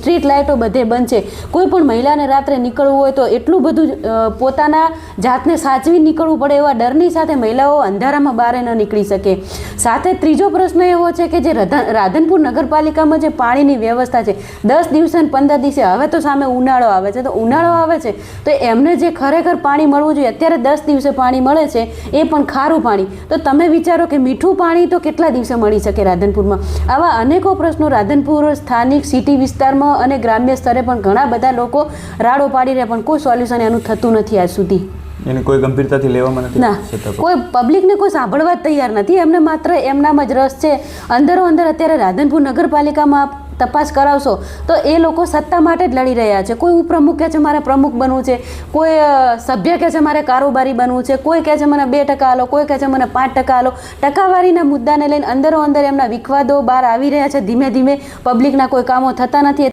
Street લાઇટો બધે બંધ છે. કોઈ પણ મહિલાને રાત્રે નીકળવું હોય તો એટલું બધું પોતાના જાતને સાચવી નીકળવું પડે એવા ડરની સાથે મહિલાઓ અંધારામાં બહાર ન નીકળી શકે. સાથે ત્રીજો પ્રશ્ન એવો છે કે જે રાધનપુર નગરપાલિકામાં જે પાણીની વ્યવસ્થા છે, 10 દિવસે અને 15 દિવસે, હવે તો સામે ઉનાળો આવે છે, તો ઉનાળો આવે છે તો એમને જે ખરેખર પાણી મળવું જોઈએ, અત્યારે 10 દિવસે પાણી મળે છે, એ પણ ખારું પાણી. તો તમે વિચારો કે મીઠું પાણી તો કેટલા દિવસે મળી શકે રાધનપુરમાં? આવા અનેકો પ્રશ્નો રાધનપુર સ્થાનિક સિટી વિસ્તારમાં અને ગ્રામ્ય સ્તરે પણ ઘણા બધા લોકો રાડો પાડી રહ્યા, પણ કોઈ સોલ્યુશન એનું થતું નથી આજ સુધી. એને કોઈ ગંભીરતાથી લેવામાં નથી. ના, કોઈ પબ્લિકને કોઈ સાંભળવા જ તૈયાર નથી. એમને માત્ર એમનામાં જ રસ છે. અંદરો અંદર અત્યારે રાધનપુર નગરપાલિકામાં તપાસ કરાવશો તો એ લોકો સત્તા માટે જ લડી રહ્યા છે. કોઈ ઉપપ્રમુખ કહે છે મારે પ્રમુખ બનવું છે, કોઈ સભ્ય કહે છે મારે કારોબારી બનવું છે, કોઈ કહે છે મને 2% આલો, કોઈ કહે છે મને 5% આલો. ટકાવારીના મુદ્દાને લઈને અંદરો અંદર એમના વિખવાદો બહાર આવી રહ્યા છે. ધીમે ધીમે પબ્લિકના કોઈ કામો થતા નથી.